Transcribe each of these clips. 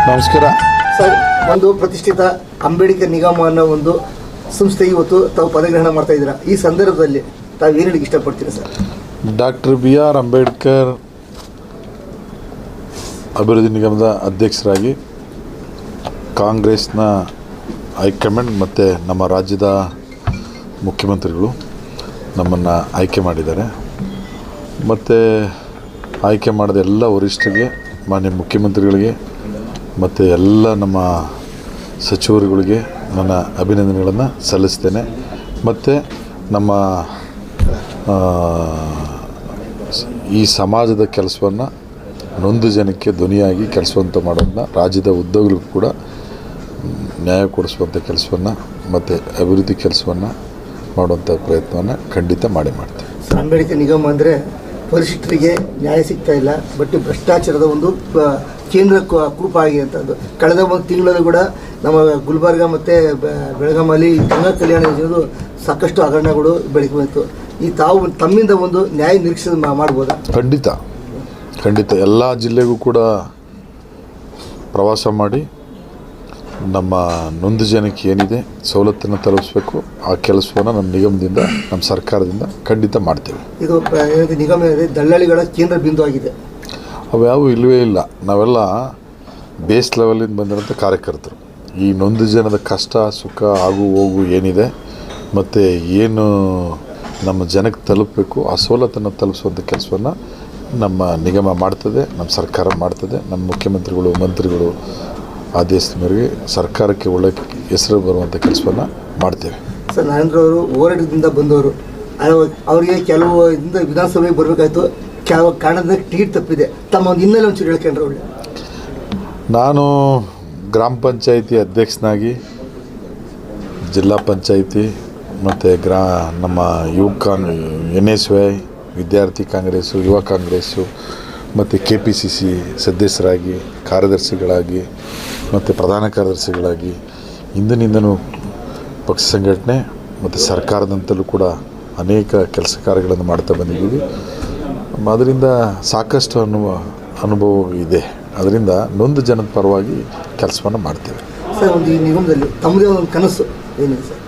ನಮಸ್ಕಾರ ಸರ್. ಒಂದು ಪ್ರತಿಷ್ಠಿತ ಅಂಬೇಡ್ಕರ್ ನಿಗಮ ಅನ್ನೋ ಒಂದು ಸಂಸ್ಥೆ ಇವತ್ತು ತಾವು ಪದಗ್ರಹಣ ಮಾಡ್ತಾ ಇದ್ದೀರಾ. ಈ ಸಂದರ್ಭದಲ್ಲಿ ತಾವು ಏನು ಹೇಳಲಿಕ್ಕೆ ಇಷ್ಟಪಡ್ತೀರಾ ಸರ್? ಡಾಕ್ಟರ್ BR ಅಂಬೇಡ್ಕರ್ ಅಭಿವೃದ್ಧಿ ನಿಗಮದ ಅಧ್ಯಕ್ಷರಾಗಿ ಕಾಂಗ್ರೆಸ್ನ ಹೈಕಮಾಂಡ್ ಮತ್ತು ನಮ್ಮ ರಾಜ್ಯದ ಮುಖ್ಯಮಂತ್ರಿಗಳು ನಮ್ಮನ್ನು ಆಯ್ಕೆ ಮಾಡಿದ್ದಾರೆ. ಮತ್ತು ಆಯ್ಕೆ ಮಾಡಿದ ಎಲ್ಲ ವರಿಷ್ಠರಿಗೆ, ಮಾನ್ಯ ಮುಖ್ಯಮಂತ್ರಿಗಳಿಗೆ ಮತ್ತು ಎಲ್ಲ ನಮ್ಮ ಸಚಿವರುಗಳಿಗೆ ನನ್ನ ಅಭಿನಂದನೆಗಳನ್ನು ಸಲ್ಲಿಸ್ತೇನೆ. ಮತ್ತು ನಮ್ಮ ಈ ಸಮಾಜದ ಕೆಲಸವನ್ನು ನೊಂದು ಜನಕ್ಕೆ ಧ್ವನಿಯಾಗಿ ಕೆಲಸವಂತ ಮಾಡೋದನ್ನ, ರಾಜ್ಯದ ಉದ್ಯೋಗಿಗಳಿಗೂ ಕೂಡ ನ್ಯಾಯ ಕೊಡಿಸುವಂಥ ಕೆಲಸವನ್ನು ಮತ್ತು ಅಭಿವೃದ್ಧಿ ಕೆಲಸವನ್ನು ಮಾಡುವಂಥ ಪ್ರಯತ್ನವನ್ನು ಖಂಡಿತ ಮಾಡ್ತೀವಿ. ಅಂಬೇಡ್ಕರ್ ನಿಗಮ ಅಂದರೆ ಪರಿಶಿಷ್ಟರಿಗೆ ನ್ಯಾಯ ಸಿಗ್ತಾ ಇಲ್ಲ, ಬಟ್ ಭ್ರಷ್ಟಾಚಾರದ ಒಂದು ಕೇಂದ್ರ ಕೂಪ ಆಗಿರುವಂಥದ್ದು. ಕಳೆದ ಒಂದು ತಿಂಗಳಲ್ಲಿ ಕೂಡ ನಮ್ಮ ಗುಲ್ಬರ್ಗ ಮತ್ತು ಬೆಳಗಾಮಲ್ಲಿ ಗಂಗಾ ಕಲ್ಯಾಣ ಯೋಜನೆದು ಸಾಕಷ್ಟು ಹಗರಣಗಳು ಬೆಳಕು ಬಂತು. ಈ ತಾವು ತಮ್ಮಿಂದ ಒಂದು ನ್ಯಾಯ ನಿರೀಕ್ಷೆ ಮಾಡ್ಬೋದಾ? ಖಂಡಿತ ಎಲ್ಲ ಜಿಲ್ಲೆಗೂ ಕೂಡ ಪ್ರವಾಸ ಮಾಡಿ ನಮ್ಮ ನೊಂದು ಜನಕ್ಕೆ ಏನಿದೆ ಸವಲತ್ತನ್ನು ತಲುಪಿಸ್ಬೇಕು. ಆ ಕೆಲಸವನ್ನು ನಮ್ಮ ನಿಗಮದಿಂದ, ನಮ್ಮ ಸರ್ಕಾರದಿಂದ ಖಂಡಿತ ಮಾಡ್ತೇವೆ. ಇದು ನಿಗಮ ದಳ್ಳಾಳಿಗಳ ಕೇಂದ್ರ ಬಿಂದು ಆಗಿದೆ. ಅವ್ಯಾವು ಇಲ್ಲವೇ ಇಲ್ಲ. ನಾವೆಲ್ಲ ಬೇಸ್ ಲೆವೆಲಿಂದ ಬಂದಿರೋಂಥ ಕಾರ್ಯಕರ್ತರು. ಈ ನೊಂದು ಜನದ ಕಷ್ಟ ಸುಖ ಆಗು ಹೋಗು ಏನಿದೆ ಮತ್ತು ಏನು ನಮ್ಮ ಜನಕ್ಕೆ ತಲುಪಬೇಕು, ಆ ಸವಲತ್ತನ್ನು ತಲುಪಿಸುವಂಥ ಕೆಲಸವನ್ನು ನಮ್ಮ ನಿಗಮ ಮಾಡ್ತದೆ, ನಮ್ಮ ಸರ್ಕಾರ ಮಾಡ್ತದೆ. ನಮ್ಮ ಮುಖ್ಯಮಂತ್ರಿಗಳು, ಮಂತ್ರಿಗಳು ಆದೇಶದ ಮೇರೆಗೆ ಸರ್ಕಾರಕ್ಕೆ ಒಳ್ಳೆ ಹೆಸರು ಬರುವಂಥ ಕೆಲಸವನ್ನು ಮಾಡ್ತೇವೆ. ಸರ್, ನರೇಂದ್ರ ಅವರು ಹೋರಾಟದಿಂದ ಬಂದವರು, ಅವರಿಗೆ ಕೆಲವು ವಿಧಾನಸಭೆಗೆ ಬರಬೇಕಾಯ್ತು, ಕೆಲವು ಕಾರಣದಿಂದ ಟಿಕೆಟ್ ತಪ್ಪಿದೆ. ತಮ್ಮ ಒಂದು ಹಿನ್ನೆಲೆ ಒಂಚೂರು ಹೇಳ್ಕೊಂಡ್ರೆ ಒಳ್ಳೆ. ನಾನು ಗ್ರಾಮ ಪಂಚಾಯಿತಿ ಅಧ್ಯಕ್ಷನಾಗಿ ಜಿಲ್ಲಾ ಪಂಚಾಯಿತಿ ಮತ್ತು ನಮ್ಮ NSY ವಿದ್ಯಾರ್ಥಿ ಕಾಂಗ್ರೆಸ್ಸು, ಯುವ ಕಾಂಗ್ರೆಸ್ಸು ಮತ್ತು KPCC ಸದಸ್ಯರಾಗಿ, ಕಾರ್ಯದರ್ಶಿಗಳಾಗಿ ಮತ್ತು ಪ್ರಧಾನ ಕಾರ್ಯದರ್ಶಿಗಳಾಗಿ ಹಿಂದಿನಿಂದನೂ ಪಕ್ಷ ಸಂಘಟನೆ ಮತ್ತು ಸರ್ಕಾರದಂತಲೂ ಕೂಡ ಅನೇಕ ಕೆಲಸ ಕಾರ್ಯಗಳನ್ನು ಮಾಡ್ತಾ ಬಂದಿದ್ದೀವಿ. ಅದರಿಂದ ಸಾಕಷ್ಟು ಅನುಭವ ಇದೆ. ಅದರಿಂದ ನೊಂದು ಜನದ ಪರವಾಗಿ ಕೆಲಸವನ್ನು ಮಾಡ್ತೇವೆ. ಸರ್, ಒಂದು ಈ ನಿಗಮದಲ್ಲಿ ತಮ್ಮದೇ ಒಂದು ಕನಸು ಏನಿದೆ ಸರ್?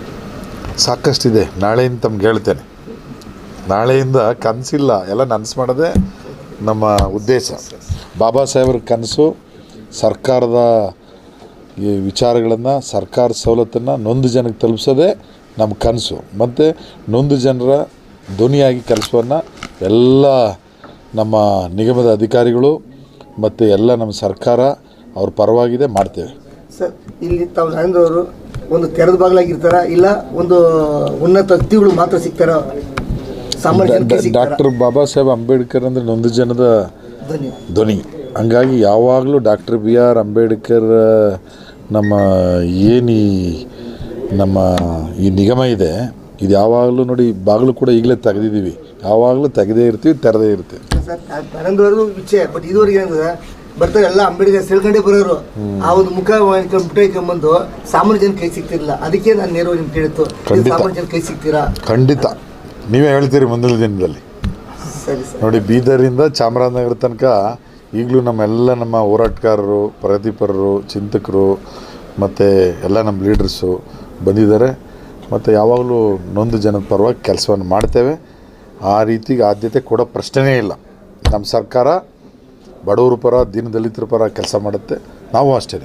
ಸಾಕಷ್ಟಿದೆ. ನಾಳೆಯಿಂದ ತಮ್ಗೆ ಹೇಳ್ತೇನೆ. ನಾಳೆಯಿಂದ ಕನಸಿಲ್ಲ, ಎಲ್ಲ ನನಸು ಮಾಡೋದೇ ನಮ್ಮ ಉದ್ದೇಶ. ಬಾಬಾ ಸಾಹೇಬ್ರ ಕನಸು ಸರ್ಕಾರದ ಈ ವಿಚಾರಗಳನ್ನು, ಸರ್ಕಾರ ಸವಲತ್ತನ್ನು ನೊಂದು ಜನಕ್ಕೆ ತಲುಪಿಸೋದೇ ನಮ್ಮ ಕನಸು. ಮತ್ತು ನೊಂದು ಜನರ ಧ್ವನಿಯಾಗಿ ಕೆಲಸವನ್ನು ಎಲ್ಲ ನಮ್ಮ ನಿಗಮದ ಅಧಿಕಾರಿಗಳು ಮತ್ತು ಎಲ್ಲ ನಮ್ಮ ಸರ್ಕಾರ ಅವ್ರ ಪರವಾಗಿದೆ ಮಾಡ್ತೇವೆ. ಸರ್, ಇಲ್ಲಿ ತಾವು ನರೇಂದ್ರ ಅವರು ಒಂದು ತೆರೆದ ಬಾಗಿಲಾಗಿರ್ತಾರ, ಇಲ್ಲ ಒಂದು ಉನ್ನತ ವ್ಯಕ್ತಿಗಳು ಮಾತ್ರ ಸಿಗ್ತಾರ? ಡಾಕ್ಟರ್ ಬಾಬಾ ಸಾಹೇಬ್ ಅಂಬೇಡ್ಕರ್ ಅಂದರೆ ನೊಂದು ಜನದ ಧ್ವನಿ. ಹಂಗಾಗಿ ಯಾವಾಗಲೂ ಡಾಕ್ಟರ್ BR ಅಂಬೇಡ್ಕರ್ ನಮ್ಮ ನಮ್ಮ ಈ ನಿಗಮ ಇದೆ, ಇದು ಯಾವಾಗಲೂ ನೋಡಿ, ಬಾಗಿಲು ಕೂಡ ಈಗಲೇ ತೆಗೆದಿದ್ದೀವಿ. ಯಾವಾಗಲೂ ತೆಗೆದೇ ಇರ್ತೀವಿ, ತೆರೆದೇ ಇರ್ತೀವಿ. ಸರ್, ನರೇಂದ್ರ ಅವರು ವಿಷಯ, ಬಟ್ ಇದುವರೆಗೆ ಏನಂದ್ರೆ ಬರ್ತಾರೆ ಎಲ್ಲ ಅಂಬೇಡ್ಕರ್ ಸೇರ್ಕೊಂಡೇ ಬರೋರು. ಆ ಒಂದು ಮುಖ ಇಟ್ಕೊಂಡ್ಬಂದು ಸಾಮಾನ್ಯ ಜನ ಕೈ ಸಿಗ್ತಿರಲಿಲ್ಲ. ಅದಕ್ಕೆ ನಾನು ನೇರವಾಗಿ ನಿಮ್ಗೆ ಕೇಳಿತ್ತು, ಸಾಮಾನ್ಯ ಜನ ಕೈ ಸಿಗ್ತೀರಾ? ಖಂಡಿತ ನೀವೇ ಹೇಳ್ತೀರಿ ಮುಂದಿನ ದಿನದಲ್ಲಿ. ಸರಿ ಸರ್. ನೋಡಿ, ಬೀದರಿಂದ ಚಾಮರಾಜನಗರ ತನಕ ಈಗಲೂ ನಮ್ಮ ಹೋರಾಟಗಾರರು, ಪ್ರಗತಿಪರರು, ಚಿಂತಕರು ಮತ್ತು ಎಲ್ಲ ನಮ್ಮ ಲೀಡರ್ಸು ಬಂದಿದ್ದಾರೆ. ಮತ್ತು ಯಾವಾಗಲೂ ನೊಂದು ಜನದ ಪರವಾಗಿ ಕೆಲಸವನ್ನು ಮಾಡ್ತೇವೆ. ಆ ರೀತಿಗೆ ಆದ್ಯತೆ ಕೊಡೋ ಪ್ರಶ್ನೆಯೇ ಇಲ್ಲ. ನಮ್ಮ ಸರ್ಕಾರ ಬಡವರ ಪರ, ದೀನದಲಿತರ ಪರ ಕೆಲಸ ಮಾಡುತ್ತೆ. ನಾವು ಅಷ್ಟೇ.